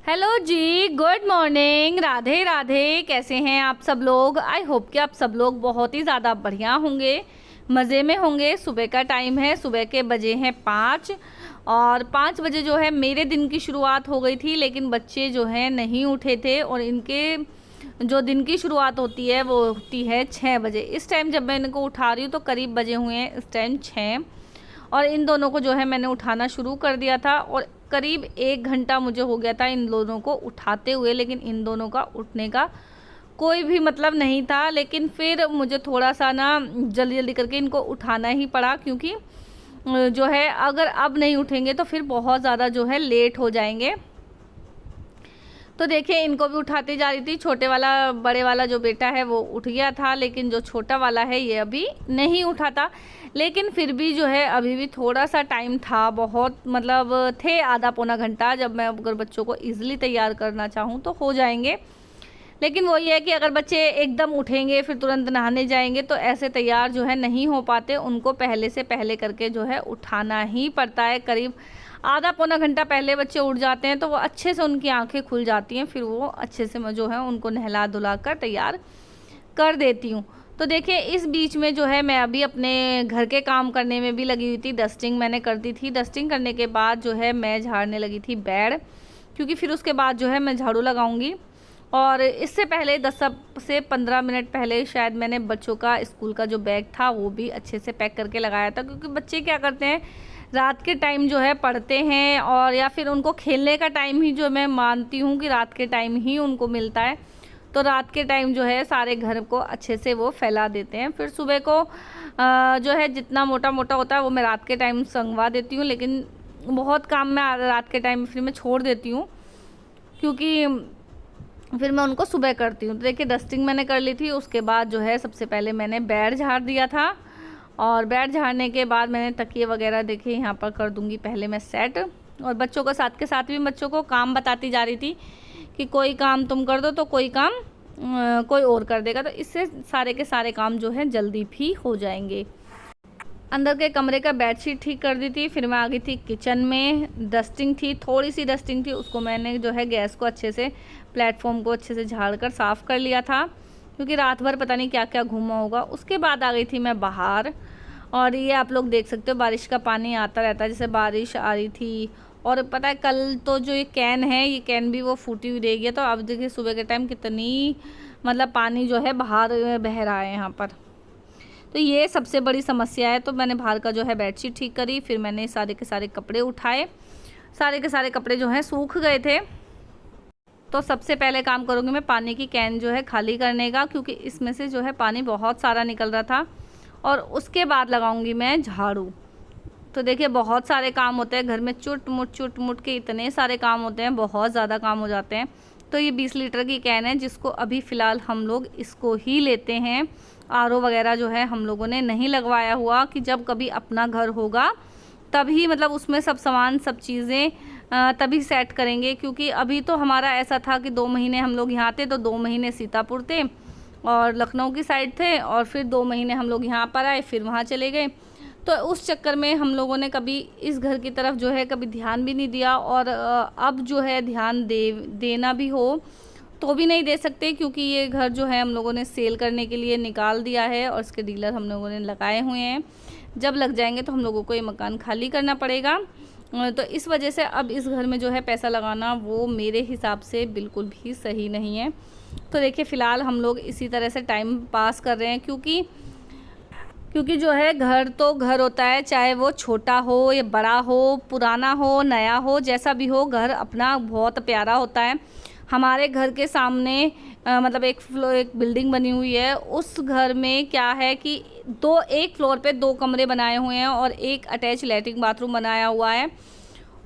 Hello जी, good morning, Radhe Radhe. कैसे हैं आप सब लोग? आई होप कि आप सब लोग बहुत ही ज़्यादा बढ़िया होंगे, मज़े में होंगे। सुबह का टाइम है, सुबह के बजे हैं 5 और 5 बजे जो है मेरे दिन की शुरुआत हो गई थी, लेकिन बच्चे जो हैं नहीं उठे थे और इनके जो दिन की शुरुआत होती है वो होती है 6 बजे। इस टाइम जब मैं इनको उठा रही हूँ तो करीब बजे हुए हैं इस टाइम 6 और इन दोनों को जो है मैंने उठाना शुरू कर दिया था और करीब 1 घंटा मुझे हो गया था इन दोनों को उठाते हुए, लेकिन इन दोनों का उठने का कोई भी मतलब नहीं था। लेकिन फिर मुझे थोड़ा सा ना जल्दी जल्दी करके इनको उठाना ही पड़ा, क्योंकि जो है अगर अब नहीं उठेंगे तो फिर बहुत ज़्यादा जो है लेट हो जाएंगे। तो देखिए इनको भी उठाती जा रही थी। छोटे वाला, बड़े वाला जो बेटा है वो उठ गया था, लेकिन जो छोटा वाला है ये अभी नहीं उठा था। लेकिन फिर भी जो है अभी भी थोड़ा सा टाइम था, बहुत मतलब थे आधा पौना घंटा। जब मैं अगर बच्चों को ईजिली तैयार करना चाहूँ तो हो जाएंगे, लेकिन वो ये है कि अगर बच्चे एकदम उठेंगे फिर तुरंत नहाने जाएंगे तो ऐसे तैयार जो है नहीं हो पाते। उनको पहले से पहले करके जो है उठाना ही पड़ता है। करीब आधा पौना घंटा पहले बच्चे उठ जाते हैं तो वो अच्छे से उनकी आंखें खुल जाती हैं, फिर वो अच्छे से मैं जो है उनको नहला धुला कर तैयार कर देती हूँ। तो देखिए इस बीच में जो है मैं अभी अपने घर के काम करने में भी लगी हुई थी। डस्टिंग मैंने कर दी थी। डस्टिंग करने के बाद जो है मैं झाड़ने लगी थी बेड, क्योंकि फिर उसके बाद जो है मैं झाड़ू लगाऊंगी। और इससे पहले 10 से 15 मिनट पहले शायद मैंने बच्चों का स्कूल का जो बैग था वो भी अच्छे से पैक करके लगाया था, क्योंकि बच्चे क्या करते हैं रात के टाइम जो है पढ़ते हैं, और या फिर उनको खेलने का टाइम ही जो मैं मानती हूँ कि रात के टाइम ही उनको मिलता है। तो रात के टाइम जो है सारे घर को अच्छे से वो फैला देते हैं। फिर सुबह को जो है जितना मोटा मोटा होता है वो मैं रात के टाइम संगवा देती हूँ, लेकिन बहुत काम मैं रात के टाइम फिर मैं छोड़ देती हूँ, क्योंकि फिर मैं उनको सुबह करती हूँ। तो देखिए डस्टिंग मैंने कर ली थी। उसके बाद जो है सबसे पहले मैंने बेड झाड़ दिया था, और बेड झाड़ने के बाद मैंने तकिए वगैरह देखिए यहाँ पर कर दूँगी पहले मैं सेट। और बच्चों को साथ के साथ भी बच्चों को काम बताती जा रही थी कि कोई काम तुम कर दो तो कोई काम कोई और कर देगा, तो इससे सारे के सारे काम जो है जल्दी भी हो जाएंगे। अंदर के कमरे का बेडशीट ठीक कर दी थी। फिर मैं आ गई थी किचन में। डस्टिंग थी, थोड़ी सी डस्टिंग थी, उसको मैंने जो है गैस को अच्छे से, प्लेटफॉर्म को अच्छे से झाड़ कर साफ़ कर लिया था, क्योंकि रात भर पता नहीं क्या क्या घूमा होगा। उसके बाद आ गई थी मैं बाहर, और ये आप लोग देख सकते हो बारिश का पानी आता रहता है, जैसे बारिश आ रही थी। और पता है कल तो जो ये कैन है, ये कैन भी वो फूटी हुई रह गई है। तो अब देखिए सुबह के टाइम कितनी मतलब पानी जो है बाहर बह रहा है यहाँ पर, तो ये सबसे बड़ी समस्या है। तो मैंने बाहर का जो है बेडशीट ठीक करी। फिर मैंने सारे के सारे कपड़े उठाए। सारे के सारे कपड़े जो हैं सूख गए थे। तो सबसे पहले काम करूँगी मैं पानी की कैन जो है खाली करने का, क्योंकि इसमें से जो है पानी बहुत सारा निकल रहा था। और उसके बाद लगाऊंगी मैं झाड़ू। तो देखिए बहुत सारे काम होते हैं घर में, चुट मुट के इतने सारे काम होते हैं, बहुत ज़्यादा काम हो जाते हैं। तो ये 20 लीटर की कैन है, जिसको अभी फ़िलहाल हम लोग इसको ही लेते हैं। आरओ वगैरह जो है हम लोगों ने नहीं लगवाया हुआ, कि जब कभी अपना घर होगा तभी मतलब उसमें सब सामान सब चीज़ें तभी सेट करेंगे। क्योंकि अभी तो हमारा ऐसा था कि 2 महीने हम लोग यहाँ थे, तो 2 महीने सीतापुर थे और लखनऊ की साइड थे, और फिर 2 महीने हम लोग यहाँ पर आए, फिर वहाँ चले गए। तो उस चक्कर में हम लोगों ने कभी इस घर की तरफ जो है कभी ध्यान भी नहीं दिया। और अब जो है ध्यान देना भी हो तो भी नहीं दे सकते, क्योंकि ये घर जो है हम लोगों ने सेल करने के लिए निकाल दिया है और इसके डीलर हम लोगों ने लगाए हुए हैं। जब लग जाएंगे तो हम लोगों को ये मकान खाली करना पड़ेगा। तो इस वजह से अब इस घर में जो है पैसा लगाना वो मेरे हिसाब से बिल्कुल भी सही नहीं है। तो देखिए फ़िलहाल हम लोग इसी तरह से टाइम पास कर रहे हैं, क्योंकि जो है घर तो घर होता है, चाहे वो छोटा हो या बड़ा हो, पुराना हो नया हो, जैसा भी हो, घर अपना बहुत प्यारा होता है। हमारे घर के सामने मतलब एक बिल्डिंग बनी हुई है। उस घर में क्या है कि एक फ्लोर पे 2 कमरे बनाए हुए हैं और एक अटैच लैट्रिन बाथरूम बनाया हुआ है,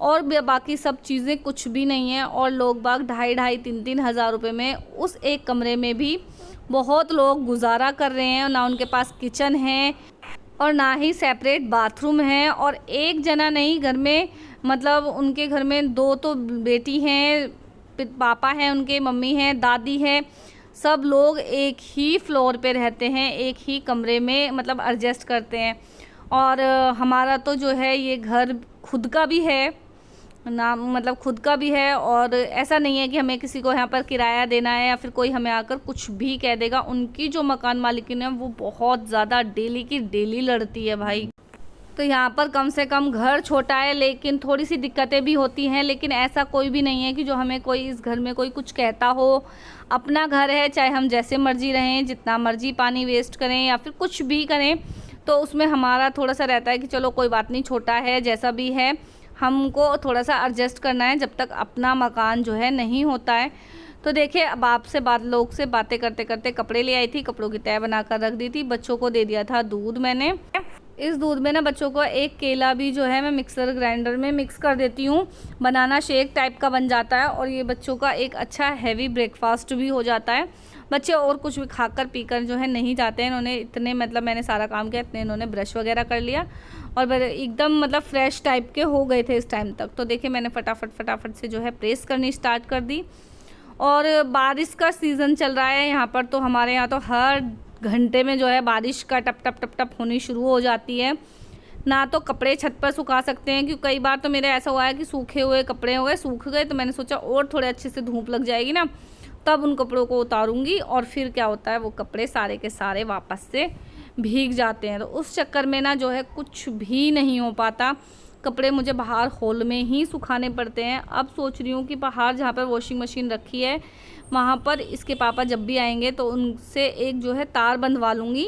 और बाकी सब चीज़ें कुछ भी नहीं है। और लोग बाग 2,500-3,000 हज़ार रुपये में उस एक कमरे में भी बहुत लोग गुजारा कर रहे हैं। ना उनके पास किचन है और ना ही सेपरेट बाथरूम है। और एक जना नहीं, घर में मतलब उनके घर में 2 तो बेटी हैं, पापा हैं उनके, मम्मी हैं, दादी है, सब लोग एक ही फ्लोर पे रहते हैं, एक ही कमरे में मतलब एडजस्ट करते हैं। और हमारा तो जो है ये घर खुद का भी है, ना, मतलब खुद का भी है, और ऐसा नहीं है कि हमें किसी को यहाँ पर किराया देना है या फिर कोई हमें आकर कुछ भी कह देगा। उनकी जो मकान मालिकिन है वो बहुत ज़्यादा डेली की डेली लड़ती है भाई। तो यहाँ पर कम से कम घर छोटा है लेकिन थोड़ी सी दिक्कतें भी होती हैं, लेकिन ऐसा कोई भी नहीं है कि जो हमें कोई इस घर में कोई कुछ कहता हो। अपना घर है, चाहे हम जैसे मर्जी रहें, जितना मर्जी पानी वेस्ट करें या फिर कुछ भी करें, तो उसमें हमारा थोड़ा सा रहता है कि चलो कोई बात नहीं, छोटा है जैसा भी है, हमको थोड़ा सा एडजस्ट करना है जब तक अपना मकान जो है नहीं होता है। तो देखिए, अब आपसे लोग से बातें करते करते कपड़े ले आई थी, कपड़ों की तह बनाकर रख दी थी, बच्चों को दे दिया था दूध मैंने। इस दूध में ना बच्चों को एक केला भी जो है मैं मिक्सर ग्राइंडर में मिक्स कर देती हूँ, बनाना शेक टाइप का बन जाता है, और ये बच्चों का एक अच्छा हैवी ब्रेकफास्ट भी हो जाता है। बच्चे और कुछ भी खाकर पीकर जो है नहीं जाते हैं। इन्होंने इतने, मतलब मैंने सारा काम किया, इतने इन्होंने ब्रश वगैरह कर लिया और एकदम मतलब फ्रेश टाइप के हो गए थे इस टाइम तक। तो देखिए, मैंने फटाफट से जो है प्रेस करनी स्टार्ट कर दी। और बारिश का सीज़न चल रहा है यहाँ पर, तो हमारे यहाँ तो हर घंटे में जो है बारिश का टप टप टप टप होनी शुरू हो जाती है। ना तो कपड़े छत पर सुखा सकते हैं, क्योंकि कई बार तो मेरे ऐसा हुआ है कि सूखे हुए कपड़े हो गए, सूख गए, तो मैंने सोचा और थोड़े अच्छे से धूप लग जाएगी ना, तब उन कपड़ों को उतारूंगी, और फिर क्या होता है वो कपड़े सारे के सारे वापस से भीग जाते हैं। तो उस चक्कर में ना जो है कुछ भी नहीं हो पाता, कपड़े मुझे बाहर हॉल में ही सुखाने पड़ते हैं। अब सोच रही हूँ कि बाहर जहाँ पर वॉशिंग मशीन रखी है वहाँ पर इसके पापा जब भी आएंगे तो उनसे एक जो है तार बंधवा लूँगी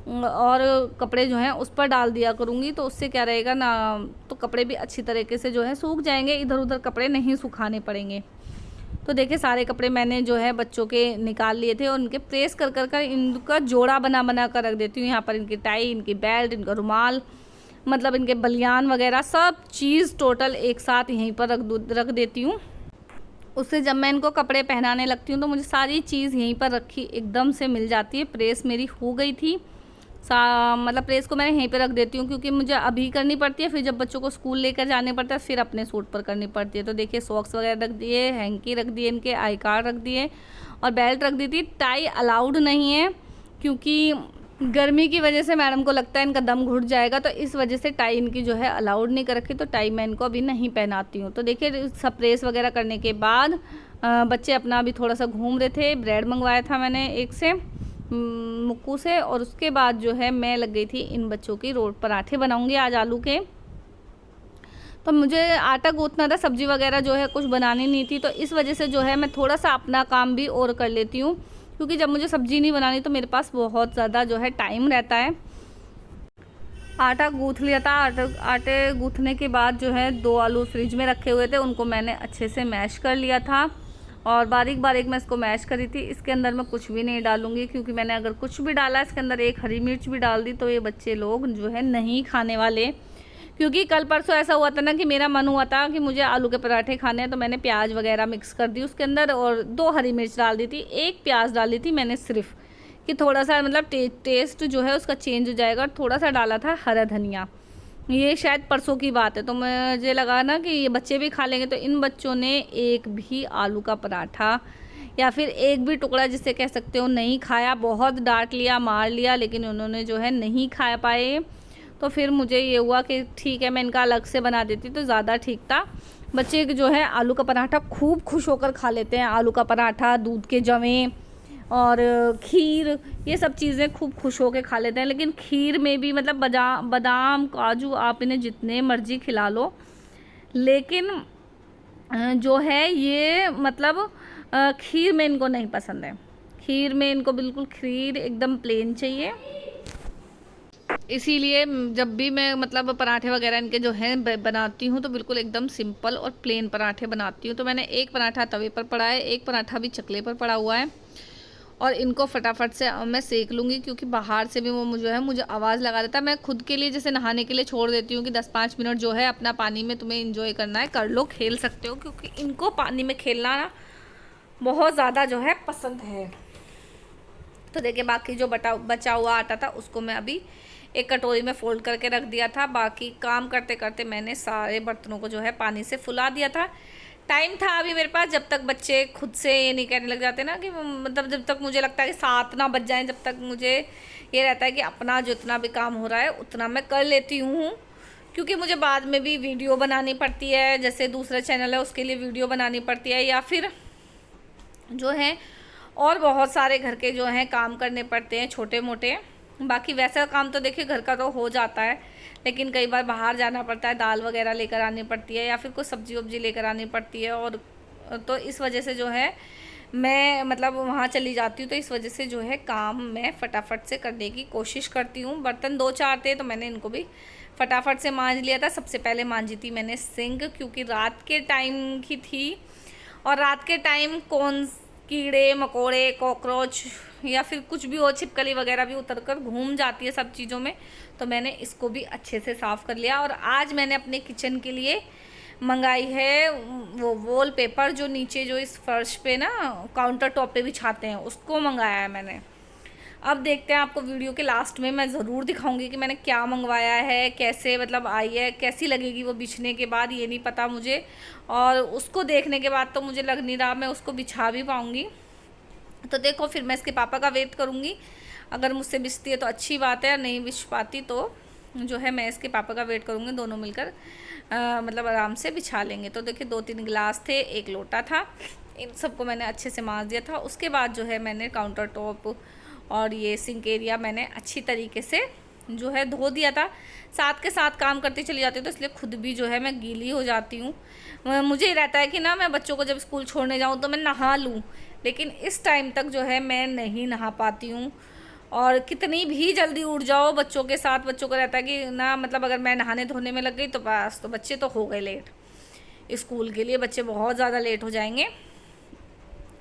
और कपड़े जो हैं उस पर डाल दिया करूँगी। तो उससे क्या रहेगा ना, तो कपड़े भी अच्छी तरीके से जो है सूख जाएंगे, इधर उधर कपड़े नहीं सुखाने पड़ेंगे। तो देखिए, सारे कपड़े मैंने जो है बच्चों के निकाल लिए थे और उनके प्रेस कर कर इनका जोड़ा बना कर रख देती हूँ। यहाँ पर इनकी टाई, इनकी बेल्ट, इनका रुमाल, मतलब इनके बलियान वगैरह सब चीज़ टोटल एक साथ यहीं पर रख देती हूँ। उससे जब मैं इनको कपड़े पहनाने लगती हूँ तो मुझे सारी चीज़ यहीं पर रखी एकदम से मिल जाती है। प्रेस मेरी हो गई थी, मतलब प्रेस को मैंने यहीं पे रख देती हूँ, क्योंकि मुझे अभी करनी पड़ती है, फिर जब बच्चों को स्कूल लेकर जाने पड़ता है फिर अपने सूट पर करनी पड़ती है। तो देखिए, सॉक्स वगैरह रख दिए, हैंकी रख दिए, इनके आई कार्ड रख दिए और बेल्ट रख दी थी। टाई अलाउड नहीं है, क्योंकि गर्मी की वजह से मैडम को लगता है इनका दम घुट जाएगा, तो इस वजह से टाई इनकी जो है अलाउड नहीं कर रखी, तो टाई मैं इनको अभी नहीं पहनाती हूँ। तो देखिए, सब प्रेस वगैरह करने के बाद बच्चे अपना अभी थोड़ा सा घूम रहे थे। ब्रेड मंगवाया था मैंने एक से मुक्कू से, और उसके बाद जो है मैं लग गई थी इन बच्चों की रोट पराठे बनाऊंगी आज आलू के। तो मुझे आटा गूंथना था, सब्जी वगैरह जो है कुछ बनानी नहीं थी, तो इस वजह से जो है मैं थोड़ा सा अपना काम भी और कर लेती हूँ, क्योंकि जब मुझे सब्जी नहीं बनानी तो मेरे पास बहुत ज़्यादा जो है टाइम रहता है। आटा गूँथ लिया था। आटे गूँथने के बाद जो है 2 आलू फ्रिज में रखे हुए थे, उनको मैंने अच्छे से मैश कर लिया था और बारीक बारीक मैं इसको मैश करी थी। इसके अंदर मैं कुछ भी नहीं डालूंगी, क्योंकि मैंने अगर कुछ भी डाला इसके अंदर, एक हरी मिर्च भी डाल दी, तो ये बच्चे लोग जो है नहीं खाने वाले। क्योंकि कल परसों ऐसा हुआ था ना कि मेरा मन हुआ था कि मुझे आलू के पराठे खाने हैं, तो मैंने प्याज वगैरह मिक्स कर दी उसके अंदर और 2 हरी मिर्च डाल दी थी, 1 प्याज डाली थी मैंने सिर्फ, कि थोड़ा सा मतलब टेस्ट जो है उसका चेंज हो जाएगा। और थोड़ा सा डाला था हरा धनिया, ये शायद परसों की बात है। तो मुझे लगा ना कि ये बच्चे भी खा लेंगे, तो इन बच्चों ने एक भी आलू का पराठा या फिर एक भी टुकड़ा जिसे कह सकते हो नहीं खाया। बहुत डांट लिया, मार लिया, लेकिन उन्होंने जो है नहीं खा पाए। तो फिर मुझे ये हुआ कि ठीक है, मैं इनका अलग से बना देती तो ज़्यादा ठीक था। बच्चे जो है आलू का पराठा खूब खुश होकर खा लेते हैं। आलू का पराठा, दूध के जवे और खीर, ये सब चीज़ें खूब खुश होकर खा लेते हैं। लेकिन खीर में भी मतलब बादाम काजू आप इन्हें जितने मर्जी खिला लो, लेकिन जो है ये मतलब खीर में इनको नहीं पसंद है। खीर में इनको बिल्कुल खीर एकदम प्लेन चाहिए। इसीलिए जब भी मैं मतलब पराठे वगैरह इनके जो है बनाती हूँ तो बिल्कुल एकदम सिंपल और प्लेन पराठे बनाती हूँ। तो मैंने एक पराठा तवे पर पड़ा है, एक पराठा भी चकले पर पड़ा हुआ है और इनको फटाफट से मैं सेक लूँगी, क्योंकि बाहर से भी वो मुझे आवाज़ लगा देता है। मैं खुद के लिए जैसे नहाने के लिए छोड़ देती हूँ कि 10-5 मिनट जो है अपना पानी में तुम्हें इंजॉय करना है, कर लो, खेल सकते हो, क्योंकि इनको पानी में खेलना ना बहुत ज़्यादा जो है पसंद है। तो देखिए, बाकी जो बचा हुआ आटा था उसको मैं अभी एक कटोरी में फोल्ड करके रख दिया था। बाकी काम करते करते मैंने सारे बर्तनों को जो है पानी से फुला दिया था। टाइम था अभी मेरे पास, जब तक बच्चे खुद से ये नहीं कहने लग जाते ना कि मतलब जब तक मुझे लगता है कि 7 ना बज जाएं, जब तक मुझे ये रहता है कि अपना जितना भी काम हो रहा है उतना मैं कर लेती हूँ। क्योंकि मुझे बाद में भी वीडियो बनानी पड़ती है, जैसे दूसरा चैनल है उसके लिए वीडियो बनानी पड़ती है, या फिर जो है और बहुत सारे घर के जो हैं काम करने पड़ते हैं छोटे मोटे। बाकी वैसा काम तो देखिए घर का तो हो जाता है, लेकिन कई बार बाहर जाना पड़ता है, दाल वगैरह लेकर आनी पड़ती है या फिर कोई सब्जी वब्जी लेकर आनी पड़ती है, और तो इस वजह से जो है मैं मतलब वहाँ चली जाती हूँ। तो इस वजह से जो है काम मैं फटाफट से करने की कोशिश करती हूँ। बर्तन 2-4 थे तो मैंने इनको भी फटाफट से मांज लिया था। सबसे पहले मांजी थी मैंने सिंक, क्योंकि रात के टाइम की थी, और रात के टाइम कौन कीड़े मकोड़े कॉकरोच या फिर कुछ भी हो, छिपकली वगैरह भी उतर कर घूम जाती है सब चीज़ों में। तो मैंने इसको भी अच्छे से साफ़ कर लिया। और आज मैंने अपने किचन के लिए मंगाई है वो वॉल पेपर, जो नीचे जो इस फर्श पे ना काउंटर टॉप पे बिछाते हैं, उसको मंगाया है मैंने। अब देखते हैं, आपको वीडियो के लास्ट में मैं ज़रूर दिखाऊंगी कि मैंने क्या मंगवाया है, कैसे मतलब आई है, कैसी लगेगी वो बिछने के बाद, ये नहीं पता मुझे। और उसको देखने के बाद तो मुझे लग नहीं रहा मैं उसको बिछा भी पाऊँगी। तो देखो, फिर मैं इसके पापा का वेट करूँगी। अगर मुझसे बिछती है तो अच्छी बात है, नहीं बिछ पाती तो जो है मैं इसके पापा का वेट करूँगी। दोनों मिलकर मतलब आराम से बिछा लेंगे। तो देखिए 2-3 गिलास थे, 1 लोटा था, इन सबको मैंने अच्छे से मांज दिया था। उसके बाद जो है मैंने काउंटर टॉप और ये सिंक एरिया मैंने अच्छी तरीके से जो है धो दिया था। साथ के साथ काम करती चली जाती हूँ, तो इसलिए खुद भी जो है मैं गीली हो जाती हूँ। मुझे ही रहता है कि ना मैं बच्चों को जब स्कूल छोड़ने जाऊँ तो मैं नहा लूँ, लेकिन इस टाइम तक जो है मैं नहीं नहा पाती हूँ। और कितनी भी जल्दी उठ जाओ बच्चों के साथ, बच्चों को रहता है कि ना मतलब अगर मैं नहाने धोने में लग गई तो बस, तो बच्चे तो हो गए लेट स्कूल के लिए, बच्चे बहुत ज़्यादा लेट हो जाएंगे।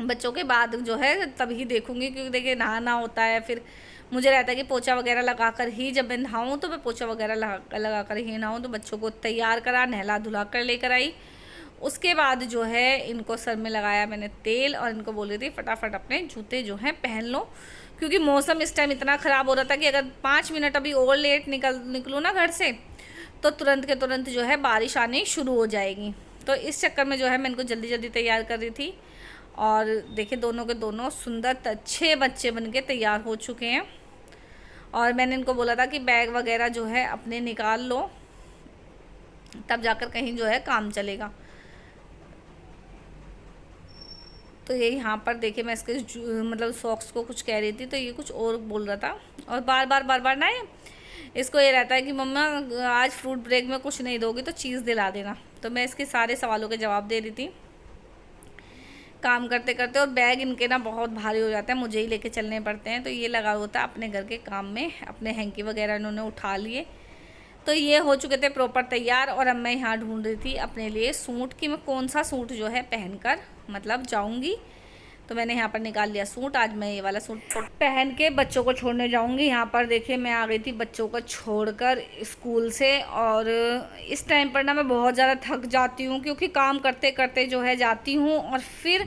बच्चों के बाद जो है तभी देखूँगी, क्योंकि देखिए नहाना होता है, फिर मुझे रहता है कि पोछा वगैरह लगा कर ही जब मैं नहाऊँ, तो मैं पोछा वगैरह लगा कर ही नहाऊँ। तो बच्चों को तैयार करा, नहला धुला कर लेकर आई। उसके बाद जो है इनको सर में लगाया मैंने तेल, और इनको बोल रही थी फटाफट अपने जूते जो हैं पहन लो, क्योंकि मौसम इस टाइम इतना ख़राब हो रहा था कि अगर 5 मिनट अभी और लेट निकलूँ ना घर से, तो तुरंत के तुरंत जो है बारिश आनी शुरू हो जाएगी। तो इस चक्कर में जो है मैं इनको जल्दी जल्दी तैयार कर रही थी। और देखिए दोनों के दोनों सुंदर अच्छे बच्चे बनके तैयार हो चुके हैं। और मैंने इनको बोला था कि बैग वगैरह जो है अपने निकाल लो, तब जाकर कहीं जो है काम चलेगा। तो ये यहाँ पर देखिए मैं इसके मतलब सॉक्स को कुछ कह रही थी, तो ये कुछ और बोल रहा था। और बार बार ना इसको ये रहता है कि मम्मा आज फ्रूट ब्रेक में कुछ नहीं दोगी तो चीज़ दिला देना। तो मैं इसके सारे सवालों के जवाब दे रही थी काम करते करते। और बैग इनके ना बहुत भारी हो जाता है, मुझे ही लेके चलने पड़ते हैं। तो ये लगा होता है अपने घर के काम में, अपने हैंकी वगैरह इन्होंने उठा लिए। तो ये हो चुके थे प्रॉपर तैयार। और अब मैं यहाँ ढूंढ रही थी अपने लिए सूट कि मैं कौन सा सूट जो है पहनकर मतलब जाऊँगी। तो मैंने यहाँ पर निकाल लिया सूट। आज मैं ये वाला सूट पहन के बच्चों को छोड़ने जाऊँगी। यहाँ पर देखिए मैं आ गई थी बच्चों को छोड़कर स्कूल से। और इस टाइम पर ना मैं बहुत ज़्यादा थक जाती हूँ, क्योंकि काम करते करते जो है जाती हूँ, और फिर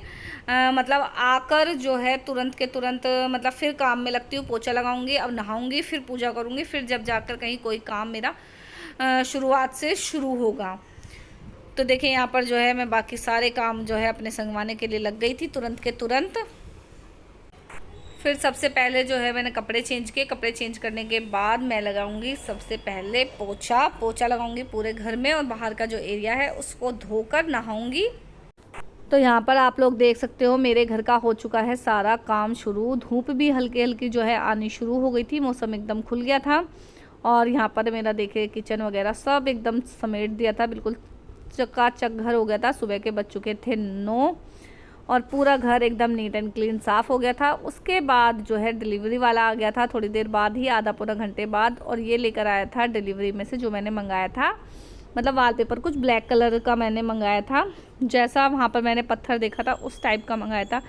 मतलब आकर जो है तुरंत के तुरंत मतलब फिर काम में लगती हूँ। पोछा लगाऊंगी, अब नहाऊंगी, फिर पूजा करूँगी, फिर जब जाकर कहीं कोई काम मेरा शुरुआत से शुरू होगा। तो देखिए यहाँ पर जो है मैं बाकी सारे काम जो है अपने संगवाने के लिए लग गई थी तुरंत के तुरंत। फिर सबसे पहले जो है मैंने कपड़े चेंज किए। कपड़े चेंज करने के बाद मैं लगाऊंगी सबसे पहले पोछा लगाऊंगी पूरे घर में, और बाहर का जो एरिया है उसको धोकर नहाऊंगी। तो यहाँ पर आप लोग देख सकते हो मेरे घर का हो चुका है सारा काम शुरू। धूप भी हल्की हल्की जो है आनी शुरू हो गई थी, मौसम एकदम खुल गया था। और यहाँ पर मेरा देखिए किचन वगैरह सब एकदम समेट दिया था, बिल्कुल चकाचक घर हो गया था। सुबह के बज चुके थे 9, और पूरा घर एकदम नीट एंड क्लीन साफ़ हो गया था। उसके बाद जो है डिलीवरी वाला आ गया था थोड़ी देर बाद ही, आधा पौना घंटे बाद। और ये लेकर आया था डिलीवरी में से जो मैंने मंगाया था, मतलब वॉलपेपर कुछ ब्लैक कलर का मैंने मंगाया था, जैसा वहाँ पर मैंने पत्थर देखा था उस टाइप का मंगाया था।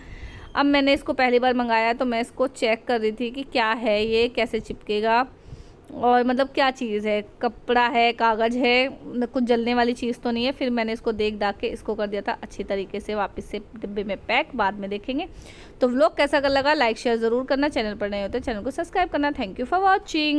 अब मैंने इसको पहली बार मंगाया तो मैं इसको चेक कर रही थी कि क्या है ये, कैसे चिपकेगा, और मतलब क्या चीज़ है, कपड़ा है, कागज़ है, कुछ जलने वाली चीज़ तो नहीं है। फिर मैंने इसको देख दाख के इसको कर दिया था अच्छी तरीके से वापस से डिब्बे में पैक, बाद में देखेंगे। तो व्लॉग कैसा लगा लाइक शेयर ज़रूर करना, चैनल पर नए होते चैनल को सब्सक्राइब करना। Thank you for watching.